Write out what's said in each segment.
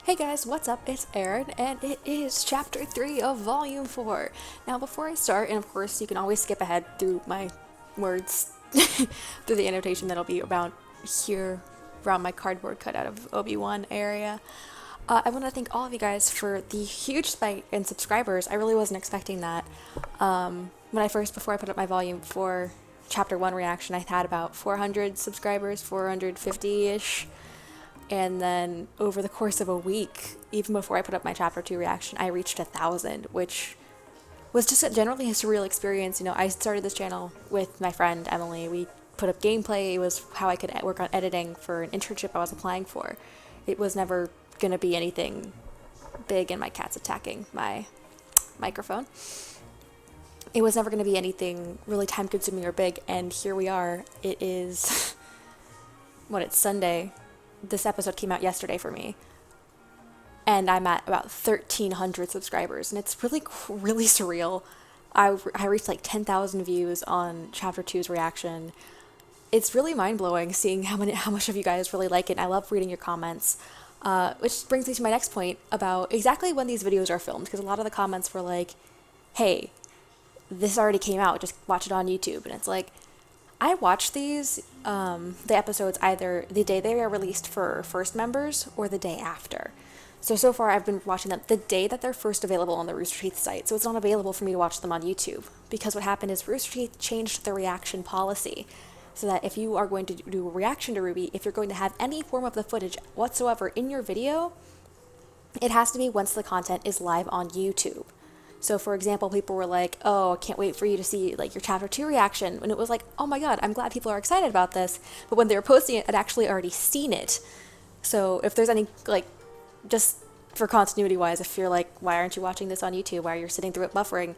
Hey guys, what's up? It's Erin, and it is chapter 3 of volume 4. Now, before I start, and of course, you can always skip ahead through my words, through the annotation that'll be around here, around my cardboard cutout of Obi-Wan area. I want to thank all of you guys for the huge spike in subscribers. I really wasn't expecting that. Before I put up my volume 4 chapter 1 reaction, I had about 400 subscribers, 450-ish. And then over the course of a week, even before I put up my chapter 2 reaction, I reached 1,000, which was just generally a surreal experience. You know, I started this channel with my friend Emily. We put up gameplay. It was how I could work on editing for an internship I was applying for. It was never going to be anything big, and my cat's attacking my microphone. It was never going to be anything really time consuming or big, and here we are. It is, it's Sunday. This episode came out yesterday for me, and I'm at about 1,300 subscribers, and it's really surreal. I reached like 10,000 views on chapter 2's reaction. It's really mind-blowing seeing how much of you guys really like it, and I love reading your comments, which brings me to my next point about exactly when these videos are filmed, because a lot of the comments were like, hey, this already came out, just watch it on YouTube. And it's like, I watch these, the episodes either the day they are released for first members or the day after. So far I've been watching them the day that they're first available on the Rooster Teeth site, so it's not available for me to watch them on YouTube. Because what happened is Rooster Teeth changed the reaction policy, so that if you are going to do a reaction to RWBY, if you're going to have any form of the footage whatsoever in your video, it has to be once the content is live on YouTube. So for example, people were like, oh, I can't wait for you to see like your chapter 2 reaction. And it was like, oh my God, I'm glad people are excited about this. But when they were posting it, I'd actually already seen it. So if there's any, like, just for continuity wise, if you're like, why aren't you watching this on YouTube? Why are you sitting through it buffering?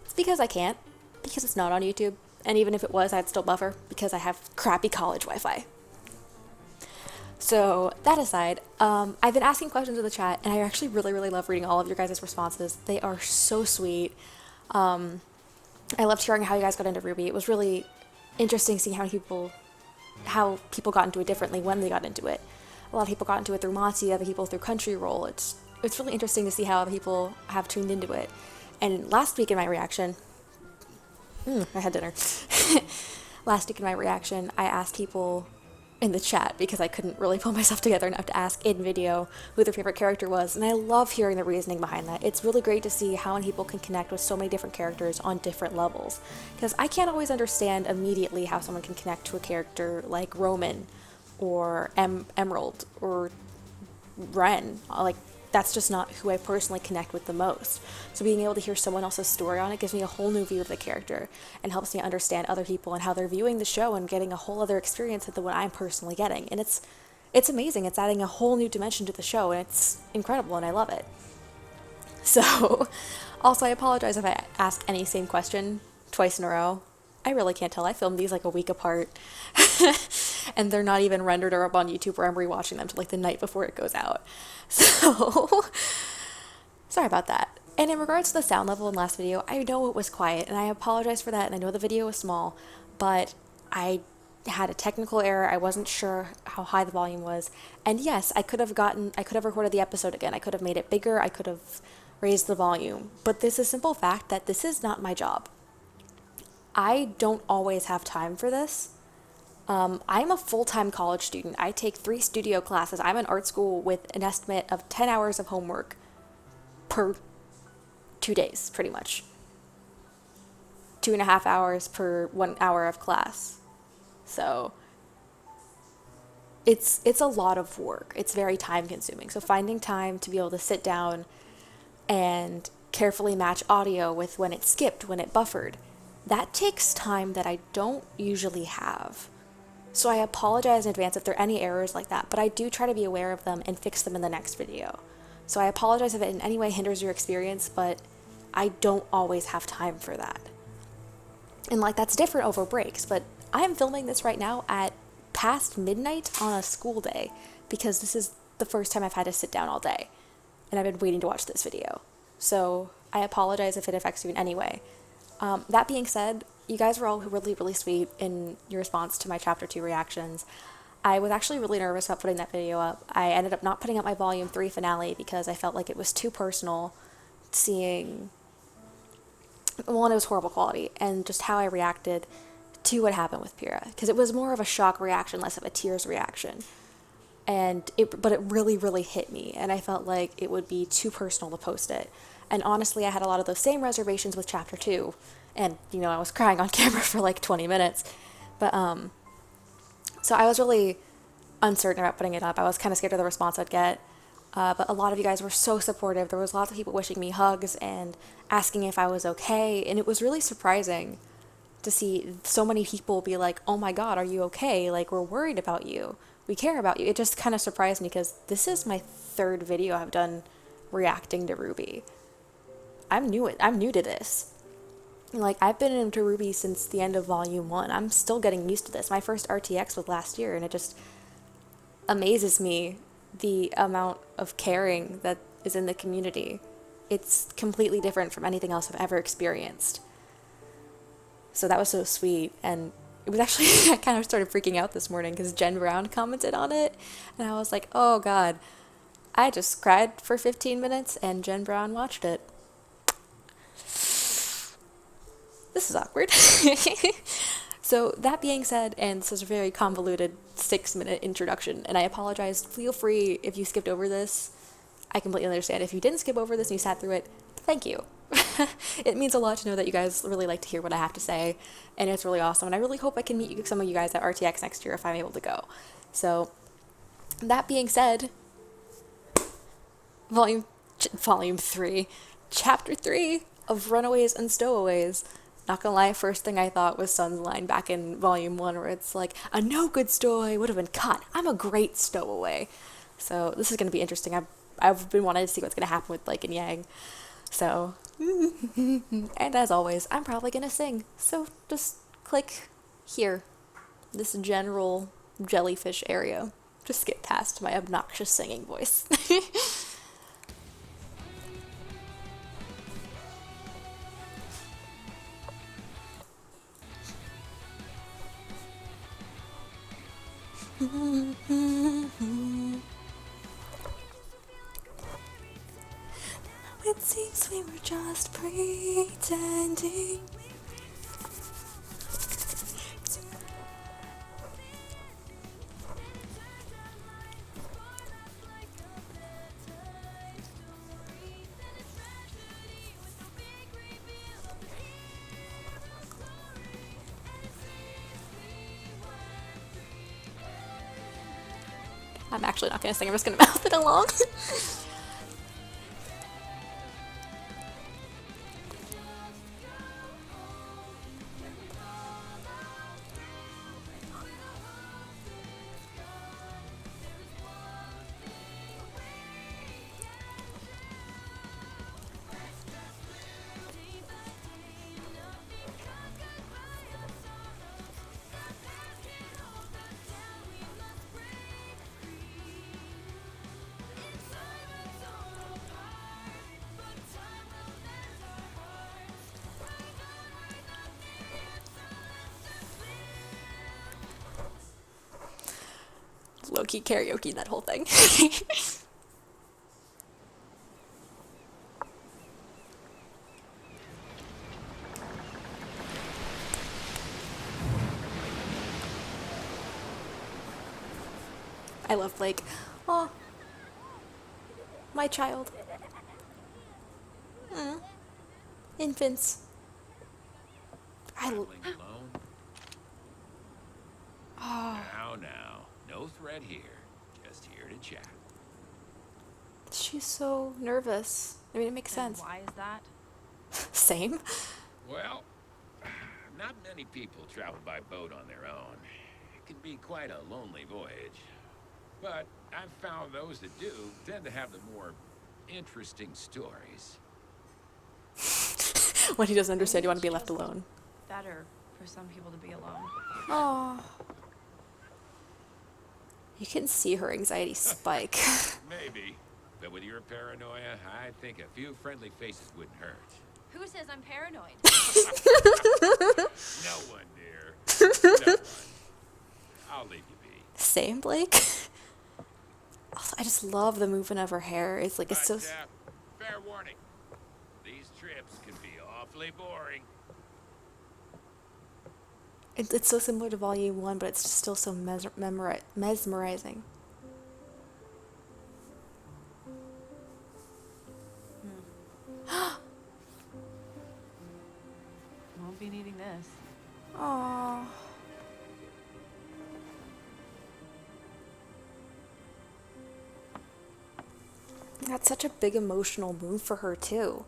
It's because I can't, because it's not on YouTube. And even if it was, I'd still buffer because I have crappy college Wi-Fi. So that aside, I've been asking questions in the chat, and I actually really love reading all of your guys' responses. They are so sweet. I loved hearing how you guys got into RWBY. It was really interesting seeing how people got into it differently when they got into it. A lot of people got into it through Monty, other people through Crunchyroll. It's really interesting to see how other people have tuned into it. And last week in my reaction, I had dinner. Last week in my reaction, I asked people in the chat, because I couldn't really pull myself together enough to ask in video who their favorite character was, and I love hearing the reasoning behind that. It's really great to see how many people can connect with so many different characters on different levels, because I can't always understand immediately how someone can connect to a character like Roman or Emerald or Ren. Like, that's just not who I personally connect with the most. So being able to hear someone else's story on it gives me a whole new view of the character and helps me understand other people and how they're viewing the show and getting a whole other experience than what I'm personally getting. And it's amazing. It's adding a whole new dimension to the show, and it's incredible, and I love it. So, also I apologize if I ask any same question twice in a row. I really can't tell. I filmed these like a week apart, and they're not even rendered or up on YouTube where I'm rewatching them till like the night before it goes out. So, sorry about that. And in regards to the sound level in last video, I know it was quiet, and I apologize for that, and I know the video was small, but I had a technical error. I wasn't sure how high the volume was, and yes, I could have recorded the episode again. I could have made it bigger. I could have raised the volume, but there's a simple fact that this is not my job. I don't always have time for this. I'm a full-time college student. I take 3 studio classes. I'm in art school with an estimate of 10 hours of homework per 2 days, pretty much. 2.5 hours per 1 hour of class. So it's a lot of work. It's very time-consuming. So finding time to be able to sit down and carefully match audio with when it skipped, when it buffered, that takes time that I don't usually have. So I apologize in advance if there are any errors like that, but I do try to be aware of them and fix them in the next video. So I apologize if it in any way hinders your experience, but I don't always have time for that. And like, that's different over breaks, but I'm filming this right now at past midnight on a school day, because this is the first time I've had to sit down all day, and I've been waiting to watch this video. So I apologize if it affects you in any way. That being said, you guys were all really sweet in your response to my chapter 2 reactions. I was actually really nervous about putting that video up. I ended up not putting up my Volume 3 finale because I felt like it was too personal seeing, one, it was horrible quality, and just how I reacted to what happened with Pyrrha. Because it was more of a shock reaction, less of a tears reaction. But it really, really hit me, and I felt like it would be too personal to post it. And honestly, I had a lot of those same reservations with Chapter 2, and, you know, I was crying on camera for like 20 minutes. But, so I was really uncertain about putting it up. I was kind of scared of the response I'd get. But a lot of you guys were so supportive. There was lots of people wishing me hugs and asking if I was okay. And it was really surprising to see so many people be like, oh my God, are you okay? Like, we're worried about you. We care about you. It just kind of surprised me because this is my third video I've done reacting to RWBY. I'm new to this. Like, I've been into RWBY since the end of Volume 1. I'm still getting used to this. My first RTX was last year, and it just amazes me the amount of caring that is in the community. It's completely different from anything else I've ever experienced. So that was so sweet, and it was actually, I kind of started freaking out this morning because Jen Brown commented on it, and I was like, oh God, I just cried for 15 minutes, and Jen Brown watched it. This is awkward. So that being said, and this is a very convoluted 6-minute introduction, and I apologize, feel free if you skipped over this. I completely understand. If you didn't skip over this and you sat through it, thank you. It means a lot to know that you guys really like to hear what I have to say, and it's really awesome, and I really hope I can meet some of you guys at RTX next year if I'm able to go. So, that being said, Volume 3, Chapter 3 of Runaways and Stowaways. Not gonna lie, first thing I thought was Sun's line back in Volume 1 where it's like, a no good stowaway would have been cut. I'm a great stowaway. So this is gonna be interesting. I've been wanting to see what's gonna happen with Blake and Yang. So, and as always, I'm probably gonna sing. So just click here, this general jellyfish area. Just skip past my obnoxious singing voice. It seems we were just pretending. I'm actually not gonna sing, I'm just gonna mouth it along. Low-key karaoke that whole thing. I love Blake. Oh, my child. Infants. Oh. Now, no threat here. Just here to chat. She's so nervous. I mean, it makes sense. Why is that? Same. Well, not many people travel by boat on their own. It can be quite a lonely voyage. But I've found those that do tend to have the more interesting stories. When he doesn't understand, you want to be left alone. Better for some people to be alone. Oh. You can see her anxiety spike. Maybe. But with your paranoia, I think a few friendly faces wouldn't hurt. Who says I'm paranoid? No one, dear. No one. I'll leave you be. Same, Blake. Also, I just love the movement of her hair. It's like, it's so... Fair warning. These trips can be awfully boring. It's so similar to Volume 1, but it's still so mesmerizing. Won't be needing this. Aww. That's such a big emotional move for her, too.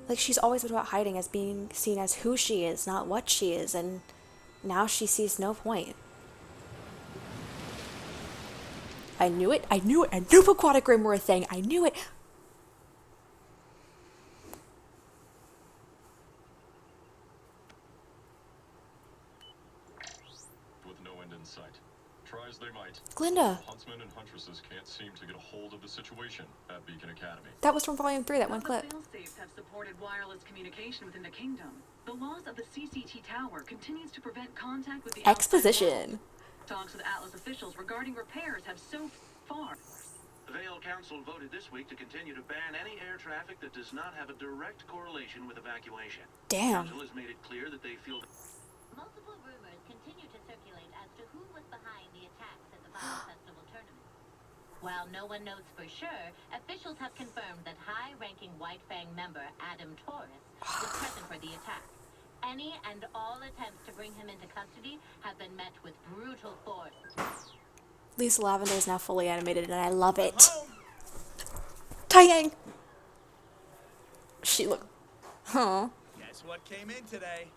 Like, she's always been about hiding as being seen as who she is, not what she is, and now she sees no point. I knew it, I knew it, I knew aquatic grimm were a thing, I knew it! With no end in sight. Try as they might, Glinda! huntsmen and huntresses can't seem to get a hold of the situation at Beacon Academy. That was from Volume 3, that one clip. The fail-safes have supported wireless communication within the kingdom. The loss of the CCT tower continues to prevent contact with the Exposition. Talks with Atlas officials regarding repairs have so far. The Vale Council voted this week to continue to ban any air traffic that does not have a direct correlation with evacuation. Damn. The council has made it clear that they feel Multiple rumors continue to circulate as to who was behind the attacks at the Fire Festival tournament. While no one knows for sure, officials have confirmed that high-ranking White Fang member Adam Taurus was present for the attack. Any and all attempts to bring him into custody have been met with brutal force. Lisa Lavender is now fully animated, and I love it. Taiyang! She look... Huh. Guess what came in today?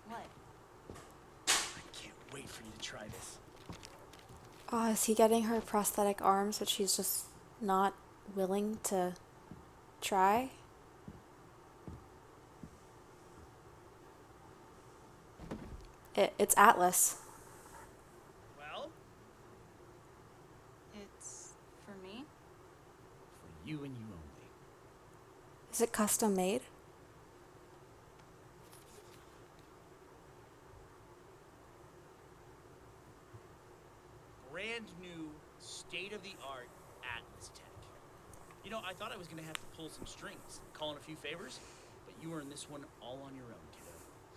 What? I can't wait for you to try this. Oh, is he getting her prosthetic arms, but she's just not willing to try? It's Atlas. Well, It's for me? for you and you only. Is it custom made? Brand new, state-of-the-art Atlas tech. You know, I thought I was gonna have to pull some strings, call in a few favors, but you were in this one all on your own, kiddo.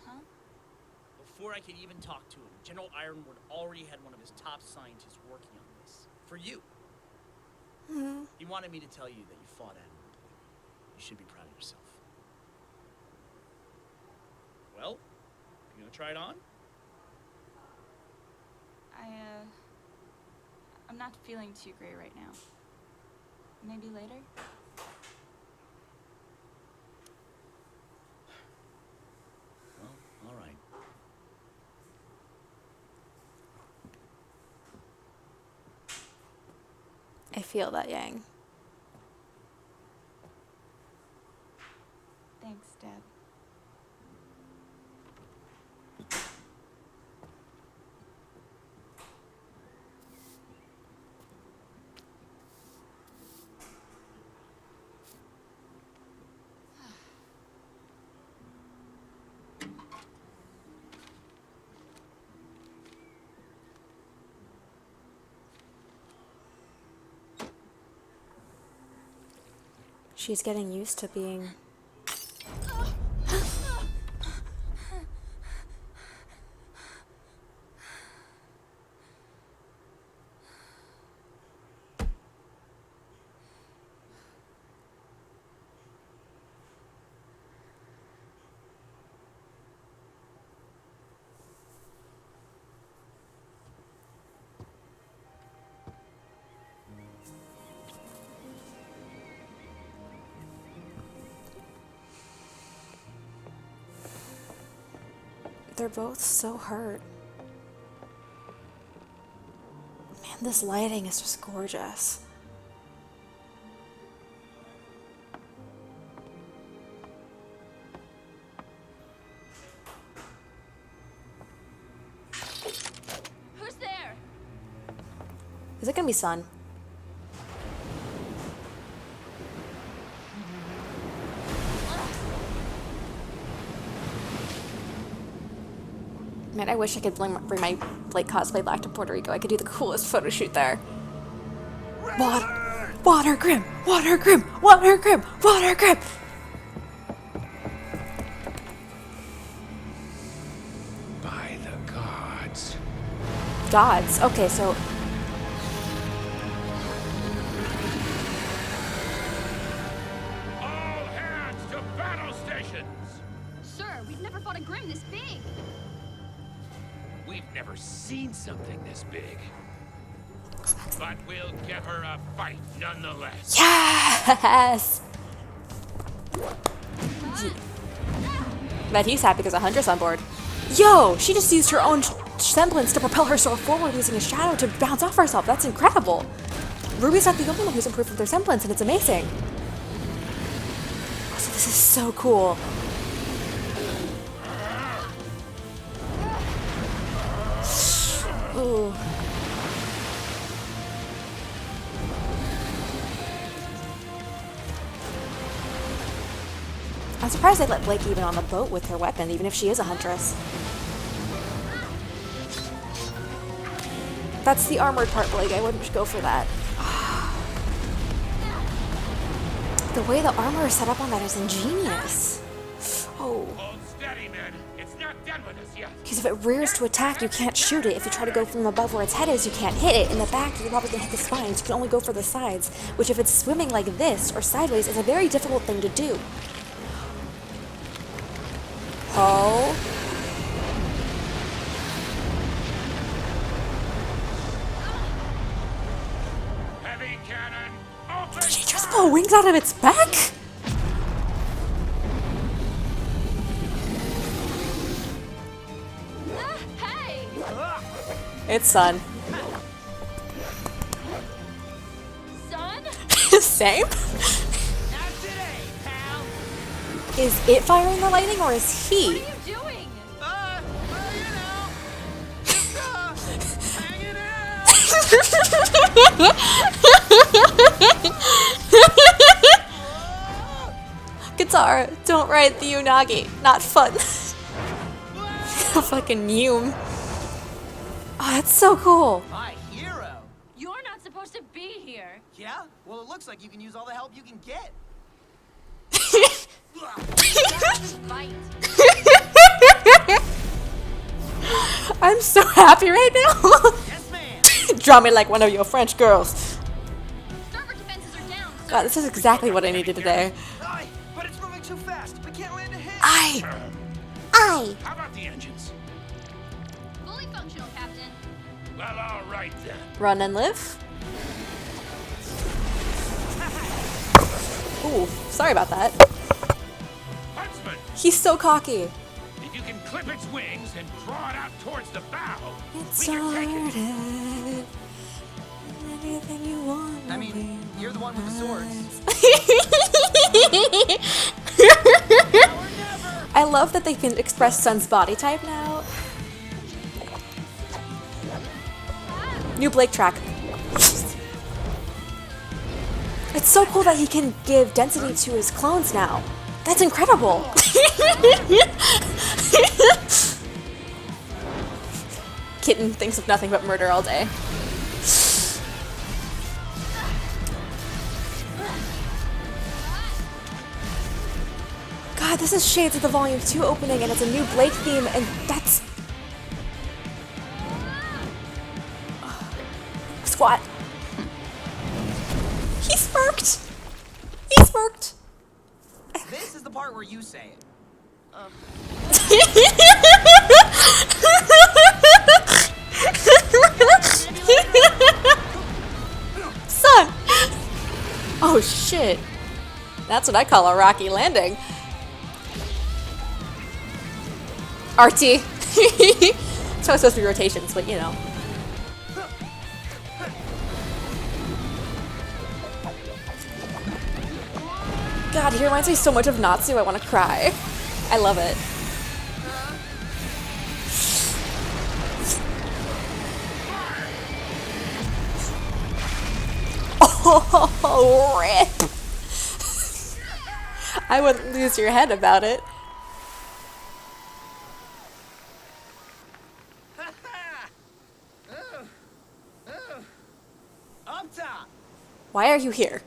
Huh? Before I could even talk to him, General Ironwood already had one of his top scientists working on this. For you. He wanted me to tell you that you fought admirably. You should be proud of yourself. Well, you gonna try it on? I'm not feeling too great right now. Maybe later? Well, all right. I feel that, Yang. Thanks, Dad. She's getting used to being... They're both so hurt. Man, this lighting is just gorgeous. Who's there? Is it gonna be Sun? Man, I wish I could bring my Blake cosplay back to Puerto Rico. I could do the coolest photo shoot there. Water Grimm! Water Grimm! Water Grimm! Water Grimm! By the gods. Gods. Okay, so All hands to battle stations! Sir, we've never fought a Grimm this big. We've never seen something this big. But we'll give her a fight nonetheless. yes! Bet he's happy because a huntress on board. Yo, she just used her own semblance to propel herself forward using a shadow to bounce off herself. That's incredible. Ruby's not the only one who's improved with their semblance, and it's amazing. Also, this is so cool. Ooh. I'm surprised they let Blake even on the boat with her weapon, even if she is a huntress. That's the armored part, Blake. I wouldn't go for that. The way the armor is set up on that is ingenious. Oh. Hold steady, men. It's not done with us yet. Because if it rears to attack, you can't shoot it. If you try to go from above where its head is, you can't hit it. In the back, you're probably going to hit the spines. You can only go for the sides, which if it's swimming like this or sideways is a very difficult thing to do. Oh. Heavy cannon, open! Did she just pull wings out of its back? Hey! It's Sun. Son? Same? Not today, pal. Is it firing the lightning or is he? What are you doing? Well, you know, just, hanging out. Guitar, don't ride the Unagi. Not fun. Fucking Yume. Oh, that's so cool. My hero. You're not supposed to be here. Yeah? Well, it looks like you can use all the help you can get. Fight. I'm so happy right now. Yes, ma'am. Draw me like one of your French girls. Starboard defenses are down. God, this is exactly what I needed today. Aye, but it's moving too fast. We can't land a hit. I. How about the engines? Fully functional, Captain. Well, all right then. Run and live. Ooh, sorry about that. Huntsman, He's so cocky. if you can clip its wings and draw it out towards the bow, It we can take it. started. Everything you want. I mean, you're the one with the swords. I love that they can express Sun's body type now. New Blake track. It's so cool that he can give density to his clones now. That's incredible. Kitten thinks of nothing but murder all day. God, this is Shades of the Volume 2 opening, and it's a new Blake theme, and that's... Squat. He smirked. He smirked. This is the part where you say it. Son. Oh shit. That's what I call a rocky landing. RT. It's not supposed to be rotations, but you know. God, he reminds me so much of Natsu, I want to cry. I love it. Oh, rip. I wouldn't lose your head about it. top. Why are you here?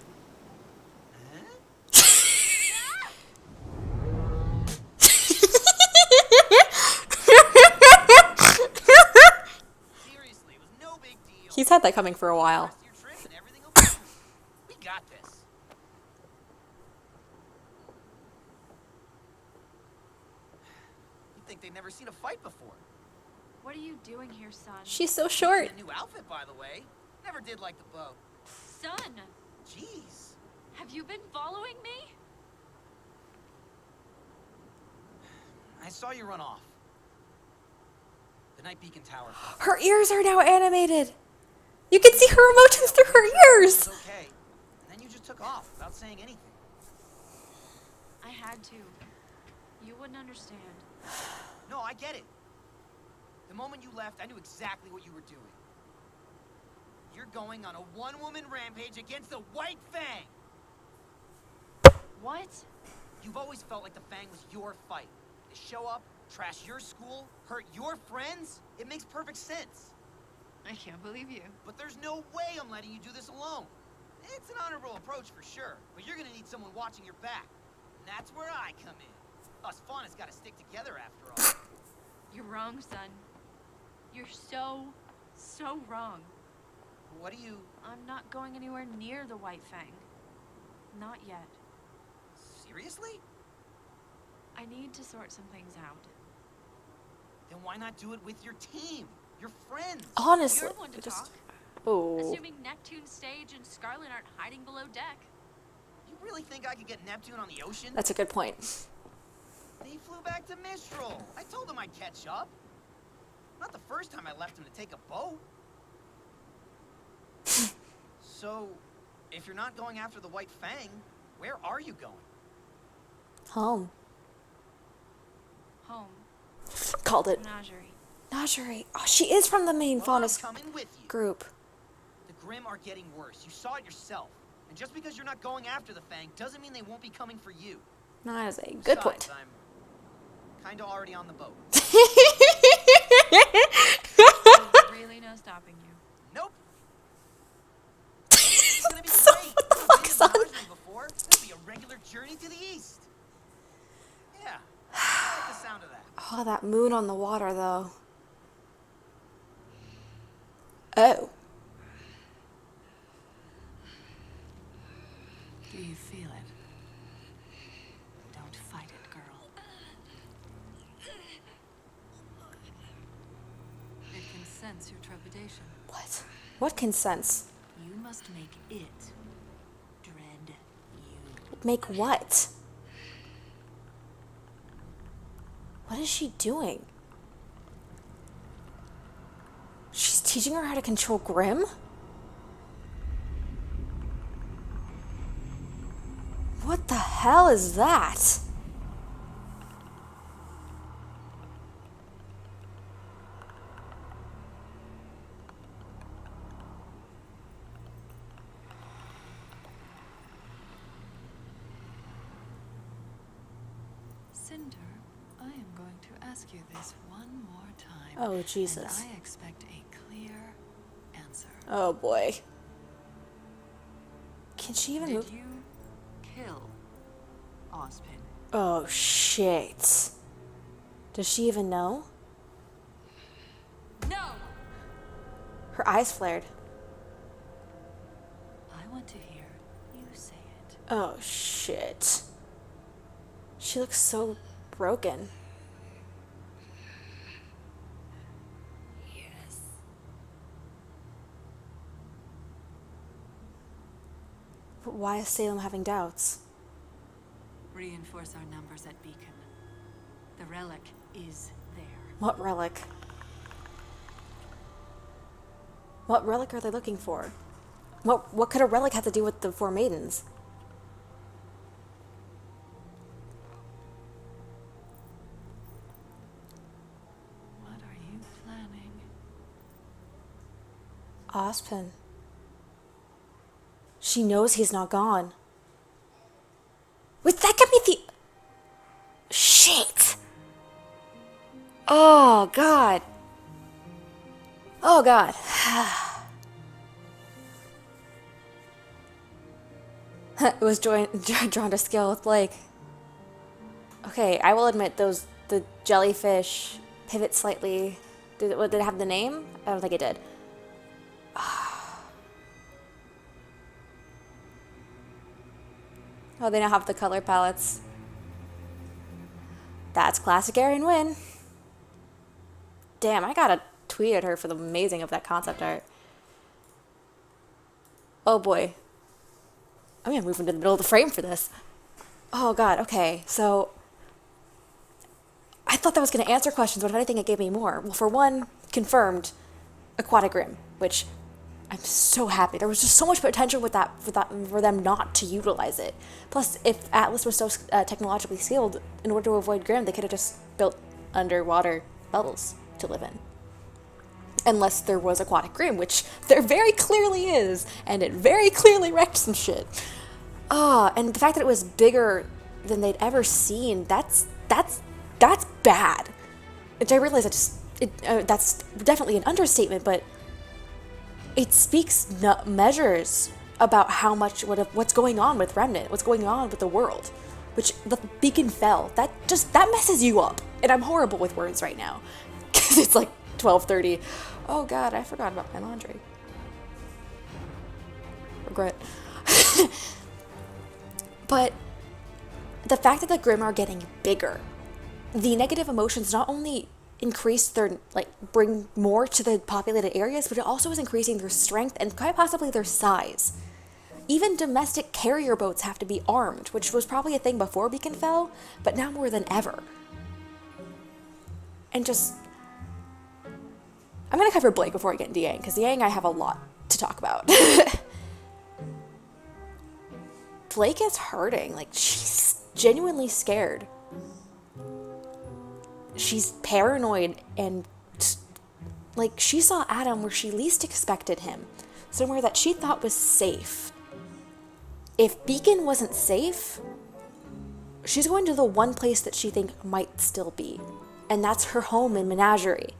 Seriously, it was no big deal. He's had that coming for a while. Rest of your trip and everything will be fine. We got this. You'd think they'd never seen a fight before. What are you doing here, son? She's so short. A new outfit, by the way. Never did like the bow. Son, Jeez. have you been following me? I saw you run off. The night beacon tower. Her ears are now animated. You can see her emotions through her ears. It was okay. And then you just took off without saying anything. I had to. You wouldn't understand. No, I get it. The moment you left, I knew exactly what you were doing. You're going on a one-woman rampage against the White Fang! What? You've always felt like the Fang was your fight. They show up, trash your school, hurt your friends. It makes perfect sense. I can't believe you. But there's no way I'm letting you do this alone. It's an honorable approach for sure, but you're gonna need someone watching your back. And that's where I come in. Us faunas gotta stick together after all. You're wrong, son. You're so wrong. What do you... I'm not going anywhere near the White Fang. Not yet. Seriously? I need to sort some things out. Then why not do it with your team? Your friends? Honestly, You're the one to talk. Oh. Assuming Neptune's stage and Scarlet aren't hiding below deck. You really think I could get Neptune on the ocean? That's a good point. He flew back to Mistral. I told him I'd catch up. Not the first time I left him to take a boat. So, if you're not going after the White Fang, where are you going? Home. Home. Called it. Menagerie. Menagerie. Oh, she is from the main Well, fauna I'm coming with you. group. The Grimm are getting worse. You saw it yourself. And just because you're not going after the Fang doesn't mean they won't be coming for you. That is a good point. Besides, I'm kinda already on the boat. There's really no stopping you. Nope. It's gonna be So great. what the fuck, son? Before. It'll be a regular journey to the east. Yeah, I like the sound of that. Oh, that moon on the water, though. Oh. Do you feel it? Don't fight it, girl. It can sense your trepidation. What? What can sense? You must make it dread you. Make what? What is she doing? She's teaching her how to control Grimm? What the hell is that? Cinder, I am going to ask you this one more time. Oh, Jesus. And I expect a clear answer. Oh boy. Can she even Did move? you kill Ozpin? Oh shit. Does she even know? No! Her eyes flared. I want to hear you say it. Oh shit. She looks so broken. Yes. But why is Salem having doubts? Reinforce our numbers at Beacon. The relic is there. What relic? What relic are they looking for? What could a relic have to do with the Four Maidens? What are you planning? Ozpin. She knows he's not gone. Wait, that could be the... Shit! Oh, God. Oh, God. It was drawn to scale with Blake. Okay, I will admit the jellyfish pivot slightly. Did it have the name? I don't think it did. Oh, they now have the color palettes. That's classic Erin Wynn. Damn, I gotta tweet at her for the amazing of that concept art. Oh boy. I'm gonna move into the middle of the frame for this. Oh god, okay, so I thought that was gonna answer questions, but if anything, it gave me more. Well, for one, confirmed aquatic grimm, which I'm so happy. There was just so much potential with that for them not to utilize it. Plus, if Atlas was so technologically skilled, in order to avoid grimm, they could have just built underwater bubbles to live in. Unless there was aquatic grimm, which there very clearly is, and it very clearly wrecked some shit. And the fact that it was bigger than they'd ever seen, that's bad. Which I realize that's definitely an understatement, but it speaks measures about how much what's going on with Remnant, what's going on with the world. Which the beacon fell. That messes you up, and I'm horrible with words right now because it's like 12:30. Oh god, I forgot about my laundry. Regret. But the fact that the Grimm are getting bigger, the negative emotions not only increase bring more to the populated areas, but it also is increasing their strength and quite possibly their size. Even domestic carrier boats have to be armed, which was probably a thing before Beacon fell, but now more than ever. And I'm gonna cover Blake before I get into Yang, because Yang I have a lot to talk about. Blake is hurting. Like, she's genuinely scared. She's paranoid, and like, she saw Adam where she least expected him, somewhere that she thought was safe. If Beacon wasn't safe, she's going to the one place that she thinks might still be, and that's her home in Menagerie.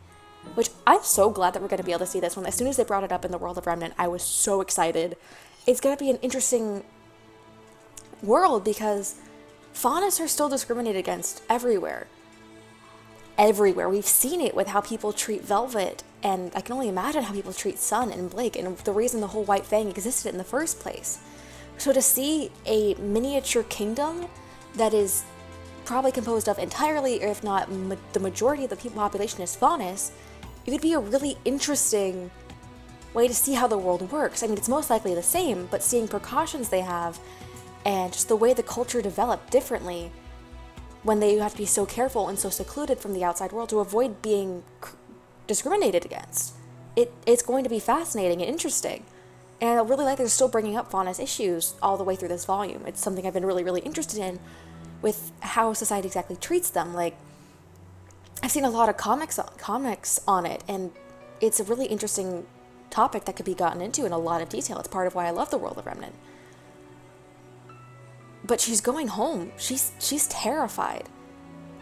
Which I'm so glad that we're going to be able to see this one. As soon as they brought it up in the World of Remnant, I was so excited. It's going to be an interesting world because faunus are still discriminated against everywhere. Everywhere. We've seen it with how people treat Velvet, and I can only imagine how people treat Sun and Blake, and the reason the whole White Fang existed in the first place. So to see a miniature kingdom that is probably composed of entirely, or if not the majority of the people population is faunus, it would be a really interesting way to see how the world works. I mean, it's most likely the same, but seeing precautions they have and just the way the culture developed differently when they have to be so careful and so secluded from the outside world to avoid being discriminated against. It's going to be fascinating and interesting. And I really like that they're still bringing up faunus issues all the way through this volume. It's something I've been really, really interested in with how society exactly treats them. Like, I've seen a lot of comics on it, and it's a really interesting topic that could be gotten into in a lot of detail. It's part of why I love the World of Remnant. But she's going home. She's terrified.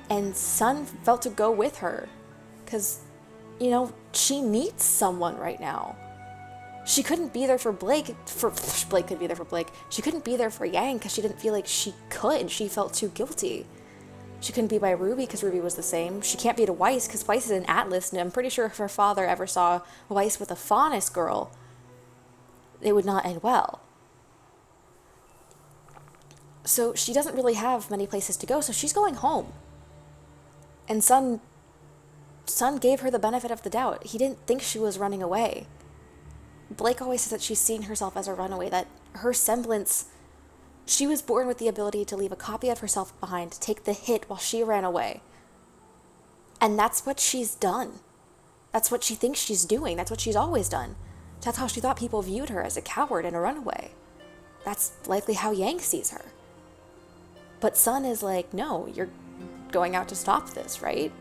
And Sun felt to go with her. Because, she needs someone right now. She couldn't be there for Blake. Blake could be there for Blake. She couldn't be there for Yang because she didn't feel like she could. She felt too guilty. She couldn't be by RWBY because RWBY was the same. She can't be to Weiss because Weiss is an Atlas, and I'm pretty sure if her father ever saw Weiss with a faunus girl, it would not end well. So she doesn't really have many places to go, so she's going home. And Sun gave her the benefit of the doubt. He didn't think she was running away. Blake always says that she's seen herself as a runaway, that her semblance, she was born with the ability to leave a copy of herself behind, to take the hit while she ran away. And that's what she's done. That's what she thinks she's doing. That's what she's always done. That's how she thought people viewed her, as a coward and a runaway. That's likely how Yang sees her. But Sun is like, no, you're going out to stop this, right?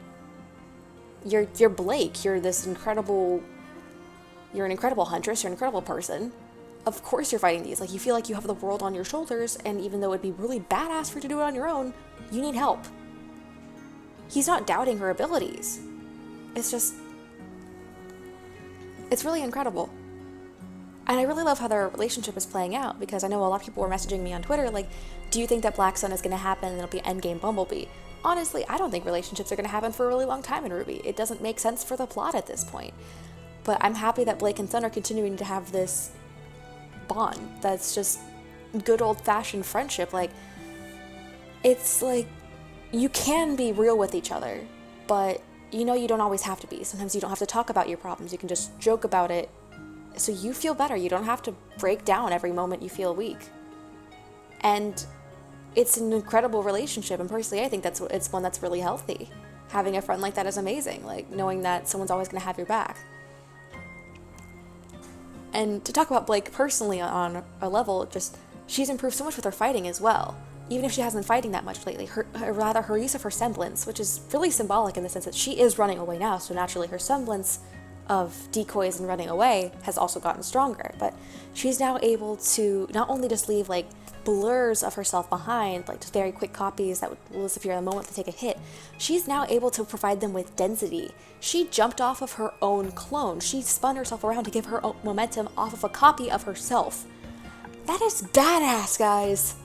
You're Blake. You're an incredible huntress. You're an incredible person. Of course you're fighting these. Like, you feel like you have the world on your shoulders, and even though it'd be really badass for you to do it on your own, you need help. He's not doubting her abilities. It's really incredible. And I really love how their relationship is playing out, because I know a lot of people were messaging me on Twitter like, do you think that Black Sun is going to happen and it'll be endgame Bumblebee? Honestly, I don't think relationships are going to happen for a really long time in RWBY. It doesn't make sense for the plot at this point. But I'm happy that Blake and Sun are continuing to have this bond that's just good old-fashioned friendship. Like, it's like, you can be real with each other, but you know you don't always have to be. Sometimes you don't have to talk about your problems. You can just joke about it so you feel better. You don't have to break down every moment you feel weak. And it's an incredible relationship, and personally I think it's one that's really healthy. Having a friend like that is amazing, like knowing that someone's always going to have your back. And to talk about Blake personally on a level, just she's improved so much with her fighting as well. Even if she hasn't been fighting that much lately, her use of her semblance, which is really symbolic in the sense that she is running away now, so naturally her semblance of decoys and running away has also gotten stronger. But she's now able to not only just leave like blurs of herself behind, like just very quick copies that will disappear the moment they take a hit, she's now able to provide them with density. She jumped off of her own clone. She spun herself around to give her own momentum off of a copy of herself. That is badass, guys.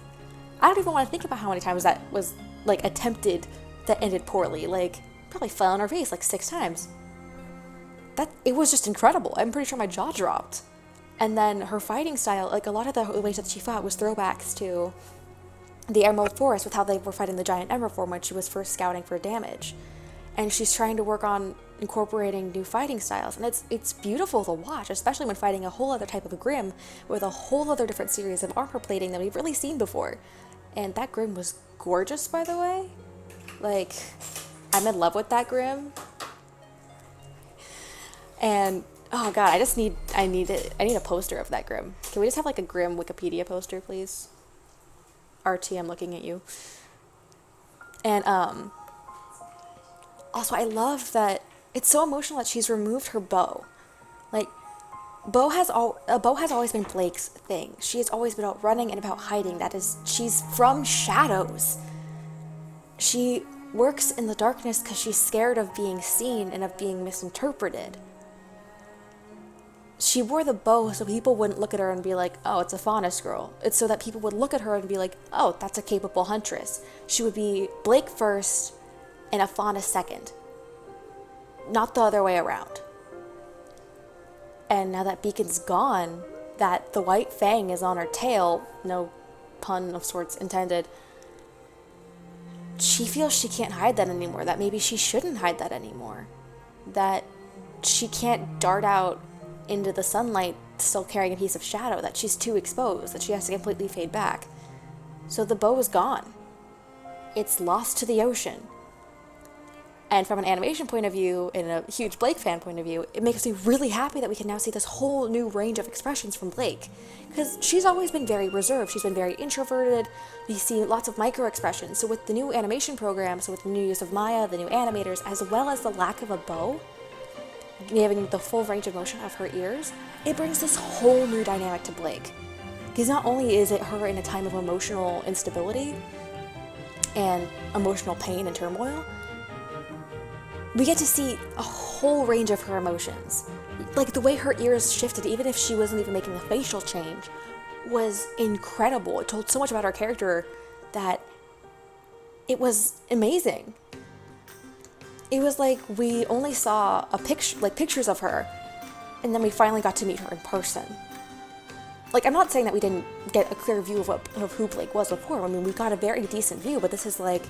I don't even want to think about how many times that was like attempted that ended poorly. Like, probably fell on her face like 6 times. It was just incredible. I'm pretty sure my jaw dropped. And then her fighting style, like a lot of the ways that she fought was throwbacks to the Emerald Forest with how they were fighting the giant Emerald form when she was first scouting for damage. And she's trying to work on incorporating new fighting styles. And it's beautiful to watch, especially when fighting a whole other type of a Grimm with a whole other different series of armor plating than we've really seen before. And that Grimm was gorgeous, by the way. Like, I'm in love with that Grimm. And oh god, I need a poster of that Grimm. Can we just have like a Grimm Wikipedia poster, please? RT, I'm looking at you. And also I love that it's so emotional that she's removed her bow. Like, a bow has always been Blake's thing. She has always been about running and about hiding. She's from shadows. She works in the darkness because she's scared of being seen and of being misinterpreted. She wore the bow so people wouldn't look at her and be like, oh, it's a Faunus girl. It's so that people would look at her and be like, oh, that's a capable huntress. She would be Blake first and a Faunus second. Not the other way around. And now that Beacon's gone, that the white fang is on her tail, no pun of sorts intended, she feels she can't hide that anymore, that maybe she shouldn't hide that anymore. That she can't dart out into the sunlight still carrying a piece of shadow, that she's too exposed, that she has to completely fade back. So the bow is gone. It's lost to the ocean. And from an animation point of view, and a huge Blake fan point of view, it makes me really happy that we can now see this whole new range of expressions from Blake. Because she's always been very reserved, she's been very introverted, we see lots of micro expressions. So with the new animation program, so with the new use of Maya, the new animators, as well as the lack of a bow, having the full range of motion of her ears, it brings this whole new dynamic to Blake. Because not only is it her in a time of emotional instability and emotional pain and turmoil, we get to see a whole range of her emotions. Like, the way her ears shifted, even if she wasn't even making a facial change, was incredible. It told so much about her character that it was amazing. It was like we only saw pictures of her, and then we finally got to meet her in person. Like, I'm not saying that we didn't get a clear view of who Blake was before. I mean, we got a very decent view, but this is like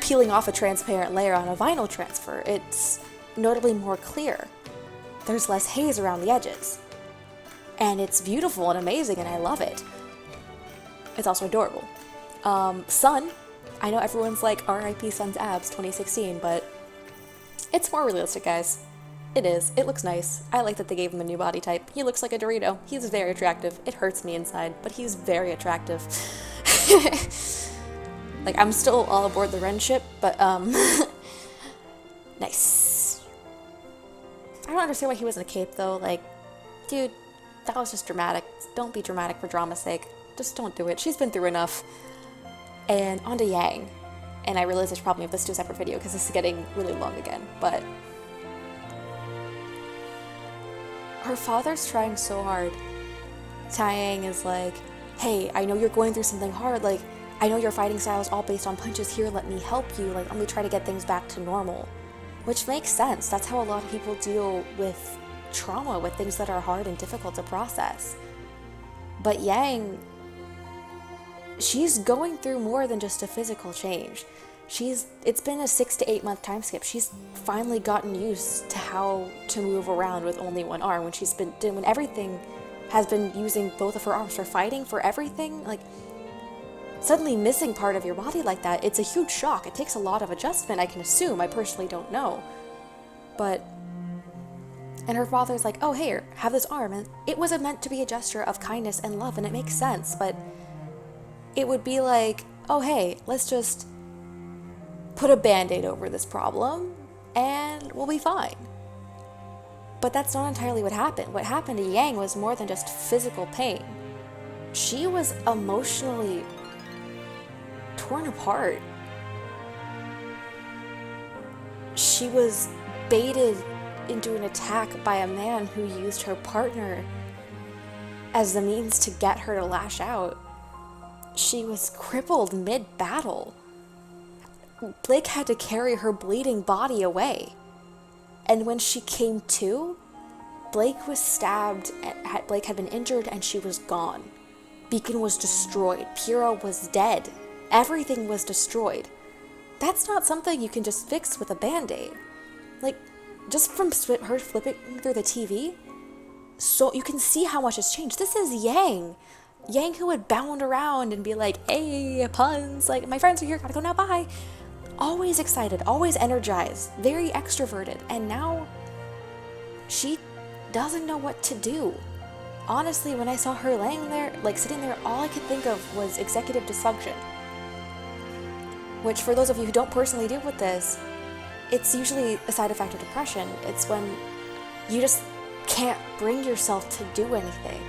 peeling off a transparent layer on a vinyl transfer. It's notably more clear. There's less haze around the edges. And it's beautiful and amazing, and I love it. It's also adorable. Sun, I know everyone's like, R.I.P. Sun's abs 2016, but it's more realistic, guys. It is. It looks nice. I like that they gave him a new body type. He looks like a Dorito. He's very attractive. It hurts me inside, but he's very attractive. Like, I'm still all aboard the Ren ship, but, nice. I don't understand why he was in a cape, though. Like, dude, that was just dramatic. Don't be dramatic for drama's sake. Just don't do it. She's been through enough. And on to Yang. And I realize I should probably make this to a separate video, because this is getting really long again, but her father's trying so hard. Yang is like, hey, I know you're going through something hard. Like, I know your fighting style is all based on punches. Here, let me help you. Like, let me try to get things back to normal. Which makes sense. That's how a lot of people deal with trauma, with things that are hard and difficult to process. But Yang, she's going through more than just a physical change. It's been a 6 to 8 month time skip. She's finally gotten used to how to move around with only one arm when everything has been using both of her arms for fighting, for everything. Like, suddenly missing part of your body like that, it's a huge shock. It takes a lot of adjustment, I can assume. I personally don't know. And her father's like, oh, here, have this arm. And it was meant to be a gesture of kindness and love, and it makes sense. But it would be like, oh, hey, let's just put a Band-Aid over this problem, and we'll be fine. But that's not entirely what happened. What happened to Yang was more than just physical pain. She was emotionally torn apart. She was baited into an attack by a man who used her partner as the means to get her to lash out. She was crippled mid-battle. Blake had to carry her bleeding body away. And when she came to, Blake was stabbed, Blake had been injured, and she was gone. Beacon was destroyed. Pyrrha was dead. Everything was destroyed. That's not something you can just fix with a Band-Aid. Like, just from her flipping through the TV, so you can see how much has changed. This is Yang. Yang who would bound around and be like, hey, puns, like, my friends are here, gotta go now, bye. Always excited, always energized, very extroverted, and now she doesn't know what to do. Honestly, when I saw her laying there, like sitting there, all I could think of was executive dysfunction. Which, for those of you who don't personally deal with this, it's usually a side effect of depression. It's when you just can't bring yourself to do anything.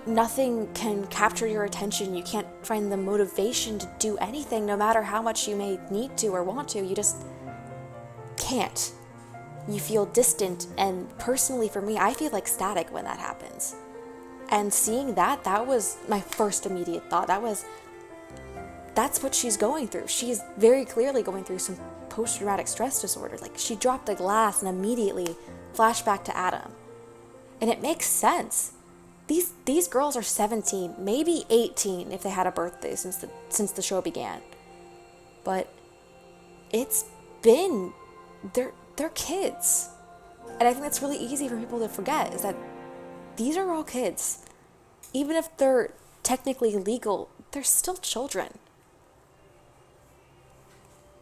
Nothing can capture your attention. You can't find the motivation to do anything, no matter how much you may need to or want to. You just can't. You feel distant, and personally for me, I feel like static when that happens. And seeing that was my first immediate thought. That's what she's going through. She's very clearly going through some post-traumatic stress disorder. Like, she dropped a glass and immediately flashed back to Adam. And it makes sense. These girls are 17, maybe 18 if they had a birthday since the show began. But it's been, they're kids. And I think that's really easy for people to forget, is that these are all kids. Even if they're technically legal, they're still children.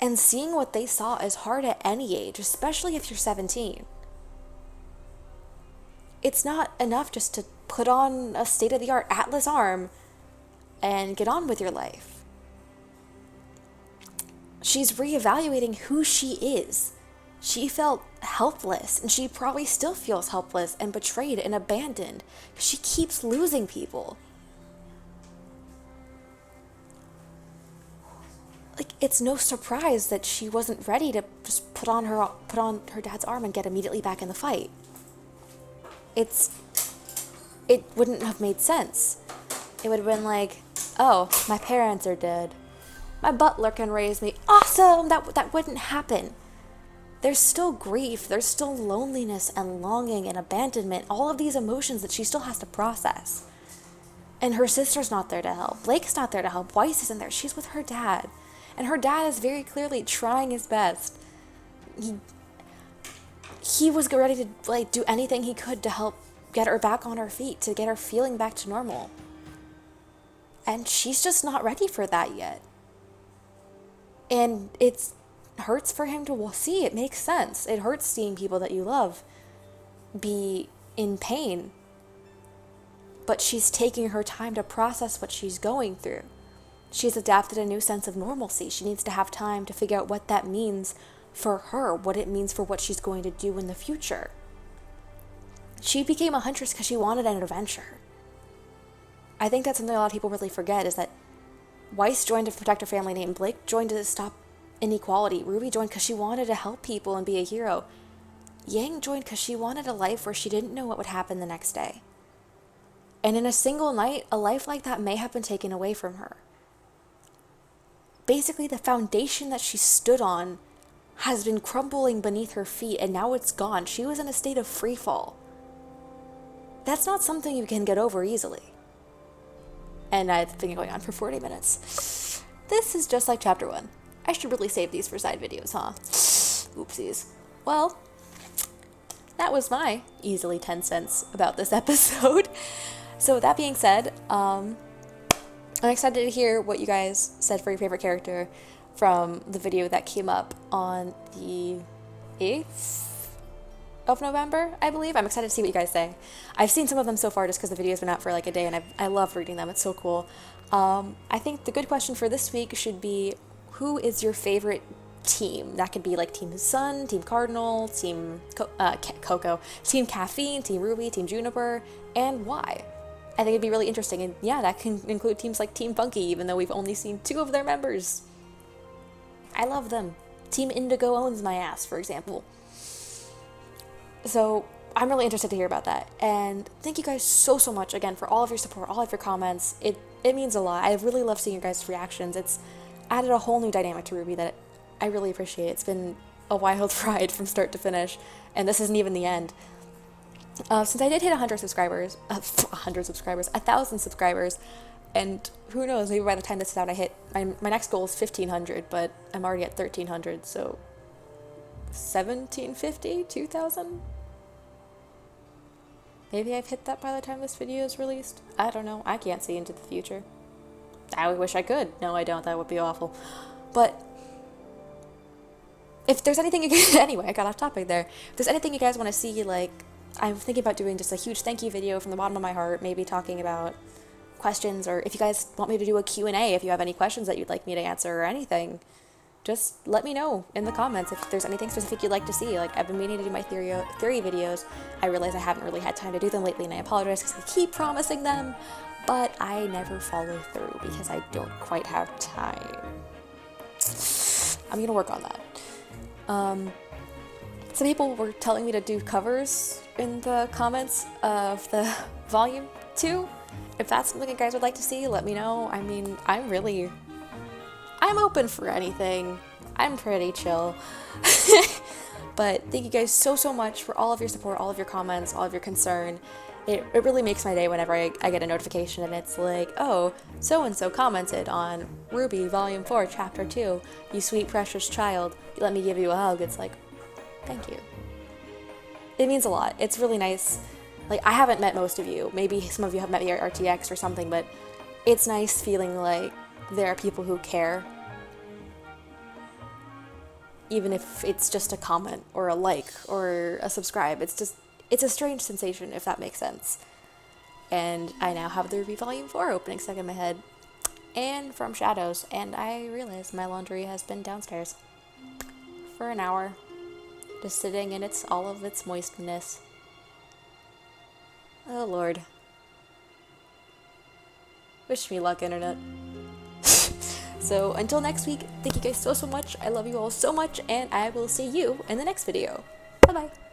And seeing what they saw is hard at any age, especially if you're 17. It's not enough just to put on a state-of-the-art Atlas arm and get on with your life. She's reevaluating who she is. She felt helpless, and she probably still feels helpless and betrayed and abandoned because she keeps losing people. Like, it's no surprise that she wasn't ready to just put on her dad's arm and get immediately back in the fight. It wouldn't have made sense. It would have been like, oh, my parents are dead. My butler can raise me. Awesome! That wouldn't happen. There's still grief, there's still loneliness and longing and abandonment, all of these emotions that she still has to process. And her sister's not there to help. Blake's not there to help. Weiss isn't there. She's with her dad. And her dad is very clearly trying his best. He was ready to do anything he could to help get her back on her feet, to get her feeling back to normal. And she's just not ready for that yet. And it hurts for him to see. It makes sense. It hurts seeing people that you love be in pain. But she's taking her time to process what she's going through. She's adapted a new sense of normalcy. She needs to have time to figure out what that means for her, what it means for what she's going to do in the future. She became a huntress because she wanted an adventure. I think that's something a lot of people really forget, is that Weiss joined to protect her family name. Blake joined to stop inequality. RWBY joined because she wanted to help people and be a hero. Yang joined because she wanted a life where she didn't know what would happen the next day. And in a single night, a life like that may have been taken away from her. Basically, the foundation that she stood on has been crumbling beneath her feet, and now it's gone. She was in a state of free fall. That's not something you can get over easily. And I've been going on for 40 minutes. This is just like chapter 1. I should really save these for side videos, huh? Oopsies. Well, that was my easily 10 cents about this episode. So with that being said, I'm excited to hear what you guys said for your favorite character from the video that came up on the 8th of November, I believe. I'm excited to see what you guys say. I've seen some of them so far just because the video's been out for like a day, and I love reading them. It's so cool. I think the good question for this week should be, who is your favorite team? That could be like Team Sun, Team Cardinal, Team Coco, Team Caffeine, Team Ruby, Team Juniper, and why? I think it'd be really interesting, and yeah, that can include teams like Team Funky, even though we've only seen 2 of their members. I love them. Team Indigo owns my ass, for example. So I'm really interested to hear about that. And thank you guys so much again for all of your support, all of your comments. It means a lot. I really love seeing your guys' reactions. It's added a whole new dynamic to RWBY that I really appreciate. It's been a wild ride from start to finish, and this isn't even the end. Since I did hit 1,000 subscribers, and who knows, maybe by the time this is out I hit, my next goal is 1,500, but I'm already at 1,300, so 1,750, 2,000? Maybe I've hit that by the time this video is released? I don't know, I can't see into the future. I wish I could. No, I don't, that would be awful. But if there's anything you guys, anyway, I got off topic there. If there's anything you guys want to see, like, I'm thinking about doing just a huge thank you video from the bottom of my heart, maybe talking about questions, or if you guys want me to do a Q&A, if you have any questions that you'd like me to answer or anything, just let me know in the comments if there's anything specific you'd like to see. Like, I've been meaning to do my theory videos. I realize I haven't really had time to do them lately, and I apologize because I keep promising them, but I never follow through because I don't quite have time. I'm gonna work on that. Some people were telling me to do covers in the comments of the volume 2. If that's something you guys would like to see, let me know. I mean, I'm open for anything. I'm pretty chill. But thank you guys so much for all of your support, all of your comments, all of your concern. It really makes my day whenever I get a notification and it's like, oh, so-and-so commented on RWBY Volume 4, Chapter 2. You sweet, precious child. Let me give you a hug. It's like, thank you. It means a lot. It's really nice. Like, I haven't met most of you. Maybe some of you have met me at RTX or something, but it's nice feeling like there are people who care. Even if it's just a comment or a like or a subscribe. It's a strange sensation, if that makes sense. And I now have the RWBY Volume 4 opening stuck in my head. And From Shadows. And I realize my laundry has been downstairs for an hour. Just sitting in all of its moistness. Oh lord. Wish me luck, internet. So until next week, thank you guys so much. I love you all so much, and I will see you in the next video. Bye bye.